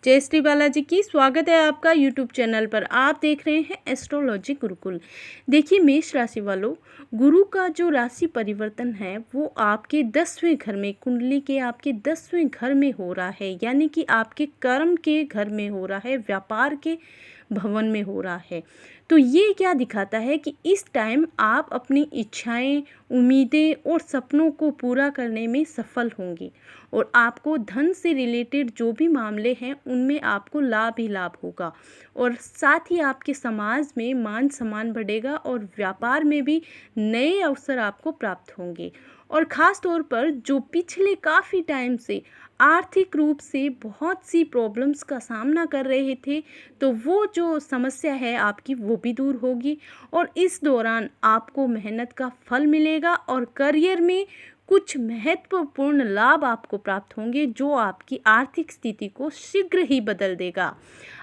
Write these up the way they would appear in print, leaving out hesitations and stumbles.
जय श्री बालाजी की। स्वागत है आपका यूट्यूब चैनल पर। आप देख रहे हैं एस्ट्रोलॉजी गुरुकुल। देखिए मेष राशि वालों, गुरु का जो राशि परिवर्तन है वो आपके 10वें घर में, कुंडली के आपके 10वें घर में हो रहा है, यानी कि आपके कर्म के घर में हो रहा है, व्यापार के भवन में हो रहा है। तो ये क्या दिखाता है कि इस टाइम आप अपनी इच्छाएं, उम्मीदें और सपनों को पूरा करने में सफल होंगे और आपको धन से रिलेटेड जो भी मामले हैं उनमें आपको लाभ ही लाभ होगा और साथ ही आपके समाज में मान सम्मान बढ़ेगा और व्यापार में भी नए अवसर आपको प्राप्त होंगे। और ख़ास तौर पर जो पिछले काफ़ी टाइम से आर्थिक रूप से बहुत सी प्रॉब्लम्स का सामना कर रहे थे, तो वो जो समस्या है आपकी वो भी दूर होगी और इस दौरान आपको मेहनत का फल मिलेगा और करियर में कुछ महत्वपूर्ण लाभ आपको प्राप्त होंगे जो आपकी आर्थिक स्थिति को शीघ्र ही बदल देगा।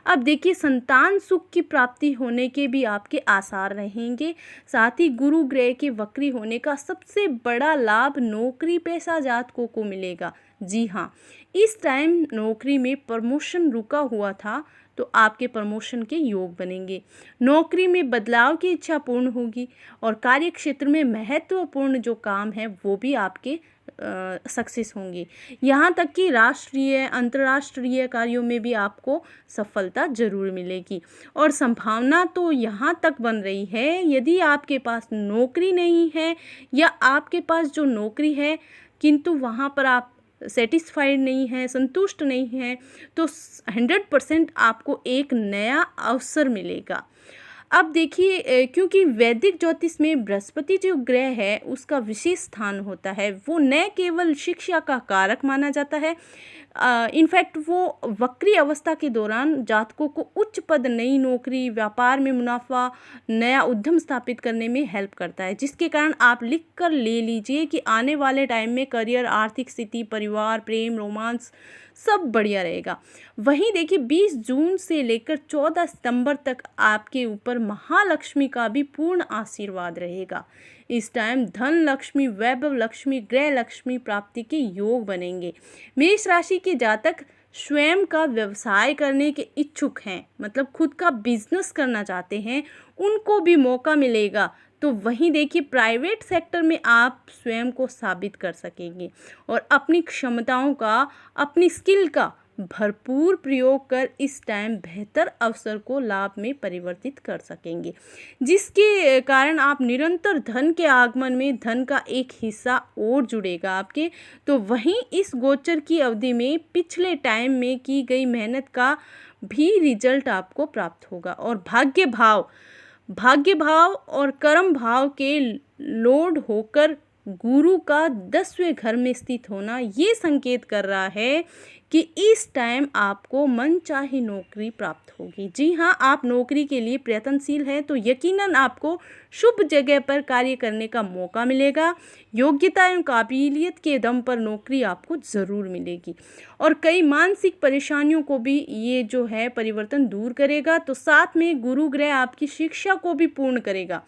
अब देखिए, संतान सुख की प्राप्ति होने के भी आपके आसार रहेंगे। साथ ही गुरु ग्रह के वक्री होने का सबसे बड़ा लाभ नौकरी पेशा जातकों को मिलेगा। जी हाँ, इस टाइम नौकरी में प्रमोशन रुका हुआ था तो आपके प्रमोशन के योग बनेंगे। नौकरी में बदलाव की इच्छा पूर्ण होगी और कार्य क्षेत्र में महत्वपूर्ण जो काम है वो भी आपके सक्सेस होंगे। यहाँ तक कि राष्ट्रीय अंतर्राष्ट्रीय कार्यों में भी आपको सफलता जरूर मिलेगी और संभावना तो यहाँ तक बन रही है, यदि आपके पास नौकरी नहीं है या आपके पास जो नौकरी है किंतु वहाँ पर आप सेटिस्फाइड नहीं है, संतुष्ट नहीं है, तो 100% आपको एक नया अवसर मिलेगा। अब देखिए, क्योंकि वैदिक ज्योतिष में बृहस्पति जो ग्रह है उसका विशेष स्थान होता है, वो न केवल शिक्षा का कारक माना जाता है, इनफैक्ट वो वक्री अवस्था के दौरान जातकों को उच्च पद, नई नौकरी, व्यापार में मुनाफा, नया उद्यम स्थापित करने में हेल्प करता है, जिसके कारण आप लिख कर ले लीजिए कि आने वाले टाइम में करियर, आर्थिक स्थिति, परिवार, प्रेम, रोमांस सब बढ़िया रहेगा। वहीं देखिए 20 जून से लेकर 14 सितंबर तक आपके ऊपर महालक्ष्मी का भी पूर्ण आशीर्वाद रहेगा। इस टाइम धन लक्ष्मी, वैभव लक्ष्मी, गृह लक्ष्मी प्राप्ति के योग बनेंगे। मेष राशि के जातक स्वयं का व्यवसाय करने के इच्छुक हैं, मतलब खुद का बिजनेस करना चाहते हैं, उनको भी मौका मिलेगा। तो वहीं देखिए प्राइवेट सेक्टर में आप स्वयं को साबित कर सकेंगे और अपनी क्षमताओं का, अपनी स्किल का भरपूर प्रयोग कर इस टाइम बेहतर अवसर को लाभ में परिवर्तित कर सकेंगे, जिसके कारण आप निरंतर धन के आगमन में धन का एक हिस्सा और जुड़ेगा आपके। तो वहीं इस गोचर की अवधि में पिछले टाइम में की गई मेहनत का भी रिजल्ट आपको प्राप्त होगा और भाग्य भाव और कर्म भाव के लोड होकर गुरु का 10वें घर में स्थित होना ये संकेत कर रहा है कि इस टाइम आपको मनचाही नौकरी प्राप्त होगी। जी हाँ, आप नौकरी के लिए प्रयत्नशील हैं तो यकीनन आपको शुभ जगह पर कार्य करने का मौका मिलेगा। योग्यता एवं काबिलियत के दम पर नौकरी आपको ज़रूर मिलेगी और कई मानसिक परेशानियों को भी ये जो है परिवर्तन दूर करेगा। तो साथ में गुरु ग्रह आपकी शिक्षा को भी पूर्ण करेगा।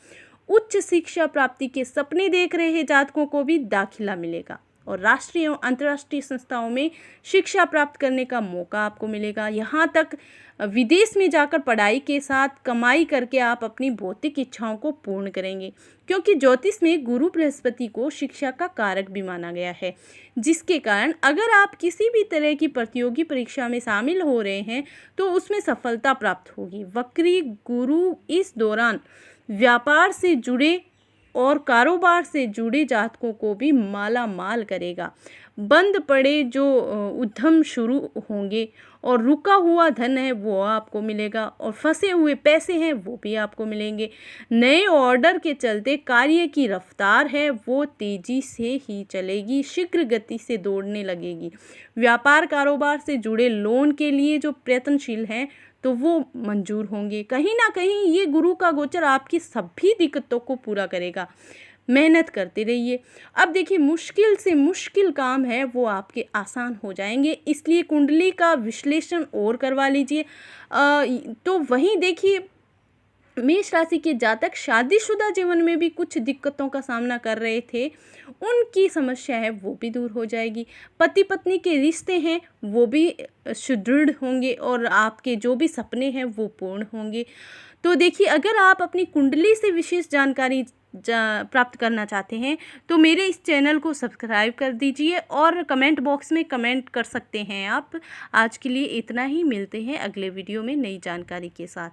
उच्च शिक्षा प्राप्ति के सपने देख रहे जातकों को भी दाखिला मिलेगा और राष्ट्रीय एवं अंतर्राष्ट्रीय संस्थाओं में शिक्षा प्राप्त करने का मौका आपको मिलेगा। यहाँ तक विदेश में जाकर पढ़ाई के साथ कमाई करके आप अपनी भौतिक इच्छाओं को पूर्ण करेंगे, क्योंकि ज्योतिष में गुरु बृहस्पति को शिक्षा का कारक भी माना गया है, जिसके कारण अगर आप किसी भी तरह की प्रतियोगी परीक्षा में शामिल हो रहे हैं तो उसमें सफलता प्राप्त होगी। वक्री गुरु इस दौरान व्यापार से जुड़े और कारोबार से जुड़े जातकों को भी माला माल करेगा। बंद पड़े जो उद्यम शुरू होंगे और रुका हुआ धन है वो आपको मिलेगा और फंसे हुए पैसे हैं वो भी आपको मिलेंगे। नए ऑर्डर के चलते कार्य की रफ्तार है वो तेजी से ही चलेगी, शीघ्र गति से दौड़ने लगेगी। व्यापार कारोबार से जुड़े लोन के लिए जो प्रयत्नशील हैं तो वो मंजूर होंगे। कहीं ना कहीं ये गुरु का गोचर आपकी सभी दिक्कतों को पूरा करेगा। मेहनत करते रहिए। अब देखिए, मुश्किल से मुश्किल काम है वो आपके आसान हो जाएंगे, इसलिए कुंडली का विश्लेषण और करवा लीजिए। तो वहीं देखिए मेष राशि के जातक शादीशुदा जीवन में भी कुछ दिक्कतों का सामना कर रहे थे, उनकी समस्या है वो भी दूर हो जाएगी। पति पत्नी के रिश्ते हैं वो भी सुदृढ़ होंगे और आपके जो भी सपने हैं वो पूर्ण होंगे। तो देखिए, अगर आप अपनी कुंडली से विशेष जानकारी प्राप्त करना चाहते हैं तो मेरे इस चैनल को सब्सक्राइब कर दीजिए और कमेंट बॉक्स में कमेंट कर सकते हैं आप। आज के लिए इतना ही, मिलते हैं अगले वीडियो में नई जानकारी के साथ।